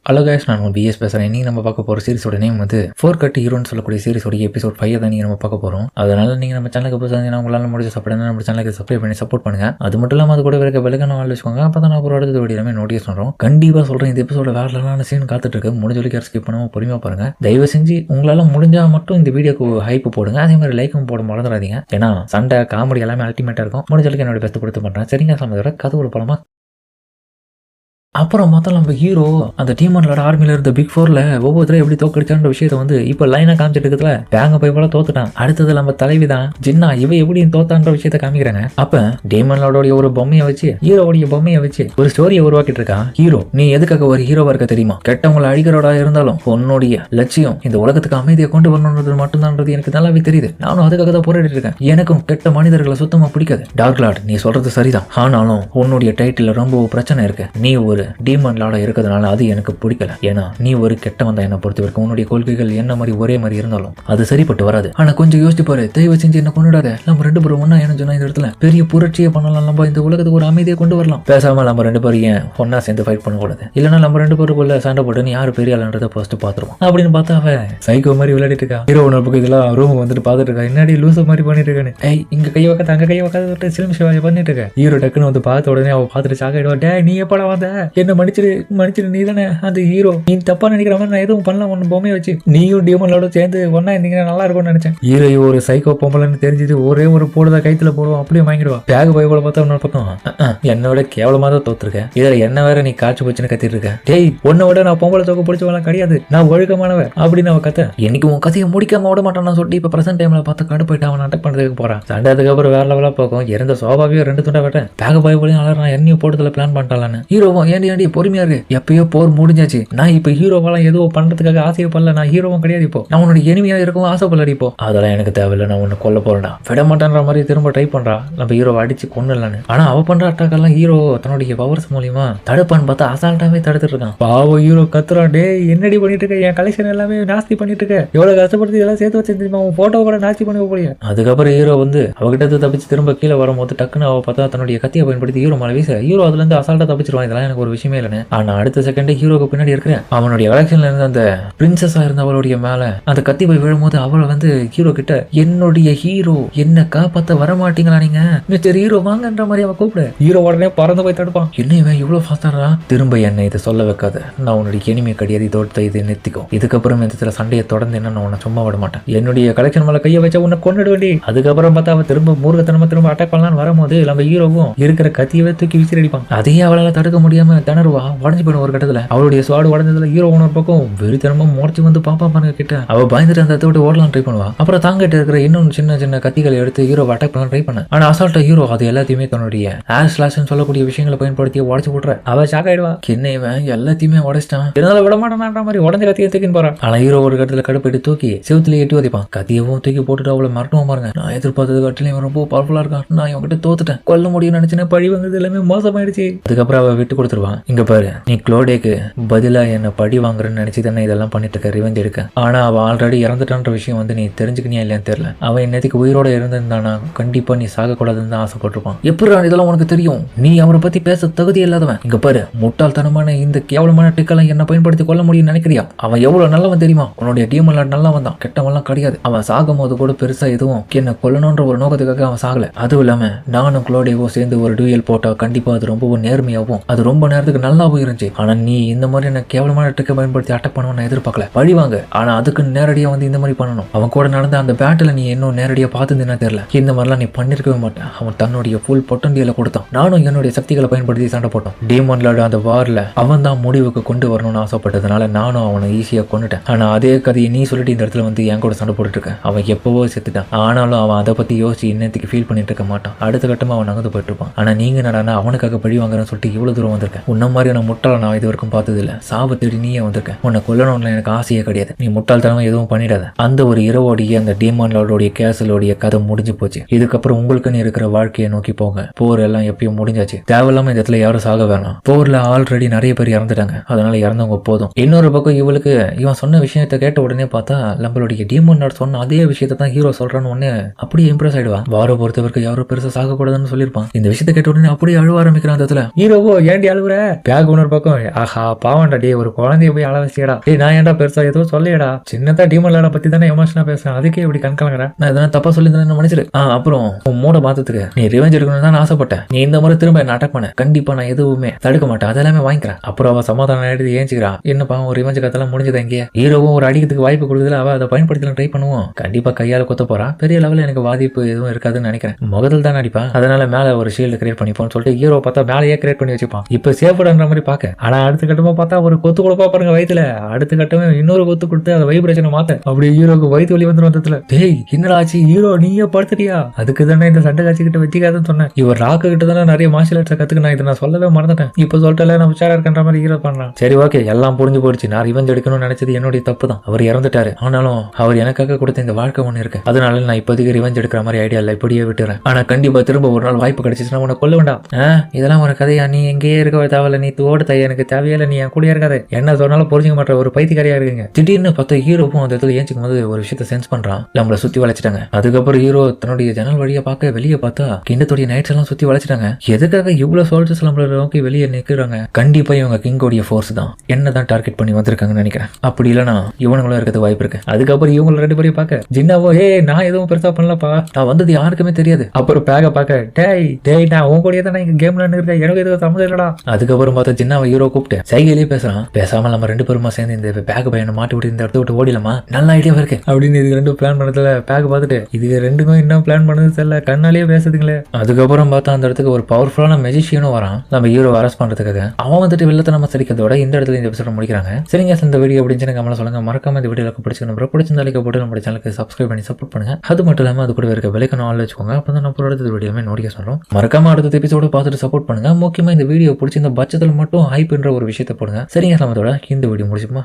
Hello guys, நான் உங்கள் PS பேசுகிறேன். இன்றைக்கி நம்ம பார்க்க போகிற சீரிஸோட நேம் வந்து 4 கட் ஹீரோன்னு சொல்லக்கூடிய சீரிஸோட எபிசோட் 5 தான் நீங்கள் நம்ம பார்க்க போகிறோம். அதனால் நீங்கள் நம்ம சேனலுக்கு புதுசாக உங்களால் முடிஞ்ச சப்போர்ட் நம்ம சேனலுக்கு சப்ஸ்கிரைப் பண்ணி சப்போர்ட் பண்ணுங்கள். அது மட்டும் இல்லாமல் அது கூட இருக்க விலகான வாழ் வச்சுக்கோங்க. அப்போ தான் நான் ஒரு அடுத்த வீடியோ எல்லாமே நோட்டீஸ் பண்ணுறோம். கண்டிப்பாக சொல்கிறேன், இந்த எபிசோட வேறலான சீன் காத்துட்டு இருக்கு. முடிஞ்ச வரைக்கும் ஸ்கிப் பண்ணாமல் பொறுமையாக பாருங்கள். தயவு செஞ்சு உங்களால் முடிஞ்சால் மட்டும் இந்த வீடியோக்கு ஹைப் போடுங்க. அதே மாதிரி லைக்கும் போட மறந்துடாதீங்க. ஏன்னா சண்டை காமெடி எல்லாமே அல்டிமேட்டாக இருக்கும். முடிஞ்ச வரைக்கும் என்னோட பெஸ்ட் கொடுத்து பண்ணுறேன். சரிங்க, சமயத்தோட கதை போலாமா? அப்புறம் மொத்தம் நம்ம ஹீரோ அந்த டீமன்லோட ஆர்மியில இருந்த பிக் 4ல ஒவ்வொருத்தரும் எப்படி தோக்கடிச்சான்ற விஷயத்த வந்து இப்ப லைனா காமிச்சிட்டு இருக்கிறதுல பேங்க போய் போல தோத்துட்டான். அடுத்தது நம்ம தலைவிதான் ஜின்னா, இவ எப்படி தோத்தான்ற விஷயத்த காமிக்கிறாங்க. அப்ப டீமன்லோட ஒரு பொம்மையை வச்சு ஹீரோடைய பொம்மையை வச்சு ஒரு ஸ்டோரியை உருவாக்கிட்டு இருக்கான் ஹீரோ. நீ எதுக்காக ஒரு ஹீரோவா இருக்க தெரியுமா? கெட்டவங்களை அழிக்கிறோட இருந்தாலும் உன்னுடைய லட்சியம் இந்த உலகத்துக்கு அமைதியை கொண்டு வரணுன்றது மட்டும்தான்றது எனக்கு நல்லாவே தெரியுது. நானும் அதுக்காக தான் போராடிட்டு இருக்கேன். எனக்கும் கெட்ட மனிதர்களை சுத்தமா பிடிக்காது. டார்க் லார்ட், நீ சொல்றது சரிதான். ஆனாலும் உன்னுடைய டைட்டில் ரொம்ப பிரச்சனை இருக்கு. நீ ஒரு டீமன் லார்டா இருக்கிறதுனால அது எனக்கு பிடிக்கல. ஏன்னா நீ ஒரு கெட்டவன் தான். என்ன பொறுத்த வரைக்கும் உன்னுடைய கொள்கைகள் என்ன மாதிரி ஒரே மாதிரி இருந்தாலும் அது சரிப்பட்டு வராது. ஆனா கொஞ்சம் யோசிச்சு பாரு, தயவு செஞ்சு என்ன கொண்டுடாத. நம்ம ரெண்டு பேரும் ஒன்னா என்ன சொன்னா இந்த இடத்துல பெரிய புரட்சியை பண்ணலாம். நம்ம இந்த உலகத்துக்கு ஒரு அமைதியை கொண்டு வரலாம். பேசாம நம்ம ரெண்டு பேரும் ஏன் ஒன்னா சேர்ந்து ஃபைட் பண்ணக்கூடாது? இல்லைன்னா நம்ம ரெண்டு பேருக்குள்ள சண்டை போட்டு நீ யாரு பெரிய ஆளுன்றதை ஃபர்ஸ்ட் பாத்துருவோம் அப்படின்னு பார்த்தா அவன் சைக்கோ மாதிரி விளையாடிட்டு இருக்கா. ஹீரோ ஒன்று பக்கம் இதெல்லாம் ரூம் வந்துட்டு பாத்துட்டு இருக்கா. என்னடி லூச மாதிரி பண்ணிட்டு இருக்கானு. ஏய், இங்க கை வைக்காத அங்க கை வைக்காத சிலிம் சிவாஜி பண்ணிட்டு இருக்க. ஹீரோ டக்குன்னு வந்து பார்த்த உடனே அவ பார்த்துட்டு சாக்காயிடுவா. டே, நீ எப்படா வந்த? என்ன மன்னிச்சிரு நீ தானே அந்த ஹீரோ. நீ தப்பா நினைக்கிற மாதிரி நான் எதுவும் பண்ணல. ஒன்னு பொம்மையை வச்சு நீயும் டீமனோட சேர்ந்து ஒன்னா இருந்தீங்கன்னா நல்லா இருக்கும்னு நினைச்சேன். ஹீரோ ஒரு சைக்கோ பொம்பளைன்னு தெரிஞ்சுட்டு ஒரே ஒரு போடுதா கைத்துல போடுவோம், அப்படியே வாங்கிடுவா. பேக் பைபிள பார்த்தா இன்னொரு பக்கம் என்னோட கேவலமா தான் தோத்துருக்கேன். இதுல என்ன வேற நீ காய்ச்சி போச்சுன்னு கத்திட்டு இருக்க. டேய், உன்னை விட நான் பொம்பளை தோக்க பிடிச்சவெல்லாம் கிடையாது. நான் ஒழுக்கமானவன் அப்படின்னு அவன் கத்த. எனக்கு உன் கதையை முடிக்காம விட மாட்டான்னு சொல்லிட்டு இப்ப பிரசன்ட் டைம்ல பார்த்து கடுப்பாயிட்டு அவன் அட்டாக் பண்றதுக்கு போறான். சண்டை அதுக்கப்புறம் வேற லெவலா போகும். இறந்த சோபாவையோ 2 துண்டா வெட்டேன். பேக் பைபிளையும் அலறான். என்னையும் போடுறதுல பிளான் பண்ணிட்டாலான்னு. ஹீரோவும் ஏண்டி பொறுமையா இருக்கு. எப்பயோ போர் முடிஞ்சாச்சு. நான் இப்ப ஹீரோவெல்லாம் ஏதோ பண்றதுக்காக ஆசைப்படல. நான் ஹீரோவும் கிடையாது. இப்போ நான் உன்னோட எனிமையா இருக்கவும் ஆசைப்படல. இப்போ அதெல்லாம் எனக்கு தேவையில்லை. நான் உன்னை கொல்ல போறேன்டா. விட மாட்டேன்ற மாதிரி திரும்ப ட்ரை பண்றா. நம்ம ஹீரோவை அடிச்சு கொண்டுலான்னு. ஆனா அவ பண்ற அட்டாக் எல்லாம் ஹீரோ தன்னுடைய பவர்ஸ் மூலியமா தடுப்பான்னு பார்த்தா அசால்ட்டாவே தடுத்துட்டு இருக்கான். பாவம் ஹீரோ கத்துறா. டே, என்னடி பண்ணிட்டு இருக்க? என் கலெக்ஷன் எல்லாமே நாஸ்தி பண்ணிட்டு இருக்க. எவ்வளவு கஷ்டப்படுத்தி எல்லாம் சேர்த்து வச்சு தெரியுமா? உன் போட்டோ கூட நாஸ்தி பண்ண போலியா? அதுக்கப்புறம் ஹீரோ வந்து அவகிட்ட தப்பிச்சு திரும்ப கீழே வரும்போது டக்குன்னு அவ பார்த்தா தன்னுடைய கத்தியை பயன்படுத்தி ஹீரோ மேல வீச ஹீரோ அதுல இருந்து அசால்ட்டா தப்பிச்சிருவான். இதெல்லாம் எனக்கு ஒரு விஷயமே இல்லைன்னு. ஆனா அடுத்த செகண்ட் ஹீரோக்கு பின்னாடி இருக்கிறேன் அவனுடைய கலெக்ஷன்ல இருந்த அந்த பிரின்சஸா இருந்த அவளுடைய மேல அந்த கத்தி போய் விழும்போது அவளை வந்து ஹீரோ கிட்ட, என்னுடைய ஹீரோ, என்ன காப்பாத்த வரமாட்டீங்களா நீங்க? மிஸ்டர் ஹீரோ வாங்கன்ற மாதிரி அவ கூப்பிடு. ஹீரோ உடனே பறந்து போய் தடுப்பான். என்ன இவன் இவ்வளவு ஃபாஸ்டா? திரும்ப என்ன இதை சொல்ல வைக்காத. நான் உன்னுடைய எனிமையை கிடையாது. இதோட இதை நிறுத்திக்கும். இதுக்கப்புறம் இந்த சண்டையை தொடர்ந்து என்ன நான் உன்னை சும்மா விட மாட்டேன். என்னுடைய கலெக்ஷன் மேல கையை வச்சா உன்னை கொண்டுட வேண்டி. அதுக்கப்புறம் பார்த்தா அவன் திரும்ப மூர்க்கத்தனமா திரும்ப அட்டாக் பண்ணலான்னு வரும்போது நம்ம ஹீரோவும் இருக்கிற கத்தியவே தூக்கி விசிறி அடிப்பான். அதையே அவளால தடுக்க முடியாம திணறுவா. உடஞ்சு போயிடும் ஒரு கட்டத்துல. அவளுடைய சுவாடு உடஞ்சதுல ஹீரோ ஒரு பக்கம் வெறித்தனமா முறைச்சு வந்து பாப்பா பாருங்க கிட்ட. அவ பயந்துட்டு அந்த விட்டு ஓடலாம் ட்ரை பண்ணுவா. அப்புறம் தாங்கிட்டு இருக்கிற இன்னும் சின்ன கத்திகளை எடுத்து ஹீரோ அட்டாக் பண்ணலாம் ட்ரை பண்ண. ஆனா அசால்ட்டா ஹீரோ அது எல்லாத்தையுமே தன்னுடைய ஏர் ஸ்லாஷ்னு சொல்லக்கூடிய விஷயங்களை பயன்படுத்தி உடச்சு போட்டுற. அவ ஷாக் ஆயிடுவா. என்ன இவன் எல்லாத்தையுமே உடைச்சிட்டான், இருந்தாலும் விட மாட்டான்ற மாதிரி உடஞ்ச கத்தியை தூக்கின்னு போறான். ஆனா ஹீரோ ஒரு இடத்துல கடுப்பிட்டு தூக்கி செவுத்துல எட்டி வதைப்பான். கத்தியவும் தூக்கி போட்டுட்டு அவளை மறட்டுவோம் பாருங்க. நான் எதிர்பார்த்தது கட்டிலையும் ரொம்ப பவர்ஃபுல்லா இருக்கான். நான் இவங்கிட்ட தோத்துட்டேன். கொல்ல முடியும்னு நினைச்சேன். பழி வந்தது எல்லாமே மோசமாயிடுச்சு. அதுக்கப்புறம் அவ விட்டு கொடுத்துருவான். இங்க பாரு, நீ க்ளோடேக்கு பதிலா என்ன பழி வாங்குறேன்னு நினைச்சு தானே இதெல்லாம் பண்ணிட்டு இருக்க, ரிவெஞ்ச் எடுக்க. ஆனா அவ ஆல்ரெடி இறந்துட்டான்ற விஷயம் வந்து நீ தெரிஞ்சுக்கினியா இல்லையான்னு தெரியல. அவன் என்னத்துக்கு உயிரோட இருந்திருந்தானா கண்டிப்பா நீ சாகக்கூடாதுன்னு தான் ஆசைப்பட்டிருப்பான். எப்படி இதெல்லாம் உனக்கு தெரியும்? நீ அவரை பத்தி பேச தகுதி இல்லாதவன். இங்க பாரு, முட்டாள்தனமான இந்த கேவலமான டிக்கெல்லாம் என்ன பயன்படுத்தி கொள்ள முடியும்னு நினைக்கிறியா? அவன் எவ்வளவு நல்லவன் தெரியுமா? உன்னுடைய டீம் நல்லவன் தான், கெட்டவெல்லாம் கிடையாது. அவன் சாகும் போது கூட பெருசா எதுவும் என்ன கொல்லணும்ன்ற ஒரு நோக்கத்துக்காக அவன் சாகல. அதுவும் இல்லாம நானும் க்ளோடேவும் சேர்ந்து ஒரு டூயல் போட்டா கண்டிப்பா அது ரொம்பவும் நேர்மையாகவும் அது ரொம்ப நேரத்துக்கு நல்லாவும் இருந்துச்சு. ஆனா நீ இந்த மாதிரி என்ன கேவலமான ட்ரிக்கை பயன்படுத்தி அட்டாக் பண்ணுவேன்னு எதிர்பார்க்கல. பழிவாங்க. ஆனா அதுக்கு நேரடியா வந்து இந்த மாதிரி பண்ணணும். அவன் கூட நடந்த அந்த பேட்டில் நீ இன்னும் நேரடியா பார்த்துருந்தா தெரியல. இந்த மாதிரிலாம் நீ பண்ணிருக்கவே மாட்டேன். அவன் தன்னுடைய ஃபுல் பொட்டன்டியலை கொடுத்தான். நானும் என்னுடைய சக்திகளை பயன்படுத்தி சண்டை போட்டோம். டீமன்லோட அந்த வார்ல அவன் தான் முடிவுக்கு கொண்டு வரணும்னு ஆசைப்பட்டதுனால நானும் அவனை ஈஸியா கொண்டுட்டேன். ஆனா அதே கதையை நீ சொல்லிட்டு இந்த இடத்துல வந்து என் கூட சண்டை போட்டுட்டு இருக்க. அவன் எப்பவோ செத்துட்டான். ஆனாலும் அவன் அதை பத்தி யோசிச்சு இன்னத்துக்கு ஃபீல் பண்ணிட்டு இருக்க மாட்டான். அடுத்த கட்டமா அவன் நகர்ந்து போயிட்டு இருப்பான். ஆனா நீங்க நடனா அவனுக்காக பழி வாங்குறேன்னு சொல்லிட்டு இவ்வளவு தூரம் வந்திருக்கேன். உன்ன மாதிரி நான் முட்டாள நான் இது வரைக்கும் பார்த்தது இல்ல. சாப தேடி நீயே வந்திருக்கேன். உன்னை கொல்லணும்னு எனக்கு ஆசையே கிடையாது. நீ முட்டாள்தனமா எதுவும் பண்ணிடாத. அந்த ஒரு இரவோடைய அந்த டீமன்லோடைய கேசலோடைய கதை முடிஞ்சு போச்சு. இதுக்கப்புறம் உங்களுக்குன்னு இருக்கிற வாழ்க்கையை நோக்கி போங்க. போர் எல்லாம் எப்பயும் முடிஞ்சாச்சு. தேவையில்லாம இந்த இடத்துல யாரும் சாக வேணாம். போர்ல ஆல்ரெடி நிறைய பேர் இறந்துட்டாங்க. அதனால இறந்தவங்க போதும். இன்னொரு பக்கம் இவளுக்கு இவன் சொன்ன விஷயத்த கேட்ட உடனே பார்த்தா நம்மளுடைய டீமன் சொன்ன அதே விஷயத்த தான் ஹீரோ சொல்றான்னு உடனே அப்படியே இம்ப்ரெஸ் ஆயிடுவா. வார பொறுத்தவரைக்கும் யாரும் பெருசா சாக கூடாதுன்னு சொல்லியிருப்பான். இந்த விஷயத்த கேட்ட உடனே அப்படியே அழுவ ஆரம்பிக்கிறான். அந்த இடத்துல ஹீரோவோ ஏண்டி அழுவுற? பேக் இன்னொரு பக்கம் ஆஹா பாவண்டா டே ஒரு குழந்தைய போய் அள வச்சியடா டேய் நான் ஏன்டா பெருசா எதுவும் சொல்லியடா சின்னதா டீமன் லாட பத்தி தானே எமோஷனா பேசுறேன் அதுக்கே இப்படி கண்கலங்கறேன் நான் எதனா தப்பா சொல்லியிருந்தேன்னு மன்னிச்சிரு அப்புறம் உன் மூட மாத்தத்துக்கு நீ ரிவெஞ்ச் எடுக்கணும்னு தான் ஆசைப்பட்டேன் நீ இந்த முறை திரும்ப என்ன அட்டாக் பண்ண கண்டிப்பா நான் எதுவுமே தடுக்க மாட்டேன் அதெல்லாமே வாங்கிக்கிறேன் அப்புறம் அவ சமாதானம் எடுத்து ஏஞ்சிக்கிறா என்னப்பா ஒரு ரிவெஞ்ச் கத்தெல்லாம் முடிஞ்சது எங்கே ஹீரோவும் ஒரு அடிக்கிறதுக்கு வாய்ப்பு கொடுக்குதுல அவ அதை பயன்படுத்தலாம் ட்ரை பண்ணுவோம் கண்டிப்பா கையால கொத்த போறா பெரிய லெவலில் எனக்கு பாதிப்பு எதுவும் இருக்காதுன்னு நினைக்கிறேன் முகத்தில் தான் அடிப்பா அதனால மேல ஒரு ஷீல்டு கிரியேட் பண்ணிப்போம்னு சொல்லிட்டு ஹீரோ பார்த்தா மேலேயே கிரியேட் பண்ணி வச்சுப்பான் இப்ப சேஃப்டுன்ற மாதிரி பாக்க ஆனா அடுத்த கட்டமா பார்த்தா ஒரு கொத்து கொடுப்பா பாருங்க வயித்துல அடுத்த கட்டமே இன்னொரு கொத்து கொடுத்து அதை வைப்ரேஷனை மாத்த அப்படி ஹீரோக்கு வயிற்று வலி வந்துடும் வந்ததுல டேய் என்னடா ஆச்சு ஹீரோ நீயே படுத்துட்டியா அதுக்கு தானே இந்த சண்டை காட்சி கிட்ட வச்சுக்காதுன்னு சொன்னேன் இவர் ராக்கு கிட்ட தானே நிறைய மார்ஷியல் ஆர்ட்ஸ் கத்துக்கு இதை நான் சொல்லவே மறந்துட்டேன் இப்ப சொல்லிட்டு நான் உஷாரா இருக்கின்ற மாதிரி ஹீரோ பண்ணலாம் சரி ஓகே எல்லாம் புரிஞ்சு போயிடுச்சு நான் ரிவெஞ்ச் எடுக்கணும்னு நினைச்சது என்னுடைய தப்பு தான் அவர் இறந்துட்டாரு ஆனாலும் அவர் எனக்காக கொடுத்த இந்த வாழ்க்கை ஒண்ணு இருக்கு அதனால நான் இப்போதைக்கு ரிவெஞ்ச் எடுக்கிற மாதிரி ஐடியா இல்ல இப்படியே விட்டுறேன் ஆனா கண்டிப்பா திரும்ப ஒரு நாள் வாய்ப்பு கிடைச்சிச்சுன்னா உன்னை கொல்ல வேண்டாம் இதெல்லாம் ஒரு கதையா நீ எங்கேயே இருக்க தேவையில்ல நீ ஓடு தைய எனக்கு தேவையில்ல நீ என் கூட இருக்காது என்ன சொன்னாலும் புரிஞ்சுக்க மாட்டேற ஒரு பைத்தியக்காரியா இருக்குங்க திடீர்னு பார்த்தா ஹீரோவும் அந்த இடத்துல ஏஞ்சிக்கும் போது ஒரு விஷயத்த சென்ஸ் பண்றான் நம்மள சுத்தி வளைச்சிட்டாங்க அதுக்கப்புறம் ஹீரோ தன்னுடைய ஜன்னல் வழியா பார்க்க வெளியே பார்த்தா கிண்டத்துடைய நைட்ஸ் எல்லாம் சுத்தி வளைச்சிட்டாங்க எதுக்காக இவ்வளவு சோல்ஜர்ஸ் நம்மள நோக்கி வெளியே நிக்கிறாங்க கண்டிப்பா இவங்க கிங்கோடைய ஃபோர்ஸ் தான் என்னதான் டார்கெட் பண்ணி வந்திருக்காங்கன்னு நினைக்கிறேன் அப்படி இல்லைன்னா இவனுங்களும் இருக்கிறது வாய்ப்பு இருக்கு அதுக்கப்புறம் இவங்க ரெண்டு பேரையும் பார்க்க ஜின்னாவோ நான் எதுவும் பெருசா பண்ணலப்பா நான் வந்தது யாருக்குமே தெரியாது அப்புறம் பேக பார்க்க டேய் நான் உன் கூடயே தான் இங்க கேம்ல இருக்கேன் எனக்கு எதுவும் சம்மந்தம் இல்லடா அதுக்கப்புறம் பார்த்தா ஜின்னாவை ஹீரோ கூப்பிட்டு சைகையிலேயே பேசுறான் பேசாம நம்ம ரெண்டு பேருமா சேர்ந்து இந்த பேக் பையனை மாட்டி விட்டு இந்த இடத்த விட்டு ஓடிலாமா நல்ல ஐடியா இருக்கு அப்படின்னு இது ரெண்டும் பிளான் பண்ணதுல பேக் பார்த்துட்டு இது ரெண்டுக்கும் என்ன பிளான் பண்ணது தெரியல கண்ணாலேயே பேசுதுங்களே அதுக்கப்புறம் பார்த்தா அந்த இடத்துக்கு ஒரு பவர்ஃபுல்லான மெஜிஷியனும் வரான் நம்ம ஹீரோ அரெஸ்ட் பண்றதுக்காக அவன் வந்துட்டு வெள்ளத்தை நம்ம சரிக்கிறதோட இந்த இடத்துல இந்த எபிசோட முடிக்கிறாங்க சரிங்க இந்த வீடியோ பிடிச்சுன்னு கமலை சொல்லுங்க மறக்காம இந்த வீடியோக்கு பிடிச்சிருந்தா பிடிச்சிருந்தாலும் போட்டு நம்ம சேனலுக்கு சப்ஸ்கிரைப் பண்ணி சப்போர்ட் பண்ணுங்க அது மட்டும் இல்லாம அது கூட இருக்க விலைக்கு ஆள் வச்சுக்கோங்க அப்போ தான் நம்ம அடுத்த வீடியோமே நோட்டிக்க சொல்றோம் மறக்காம அடுத்த எபிசோட பார்த்துட்டு சப்போர்ட் பண்ணுங்க முக்கியமா இந்த வீடியோ பிடிச்சிருந்த பட்சத்தில் மட்டும் ஹைப்ன்ற ஒரு விஷயத்தை போடுங்க சரிங்க சமத்தோட இந்த வீடியோ முடிச்சுமா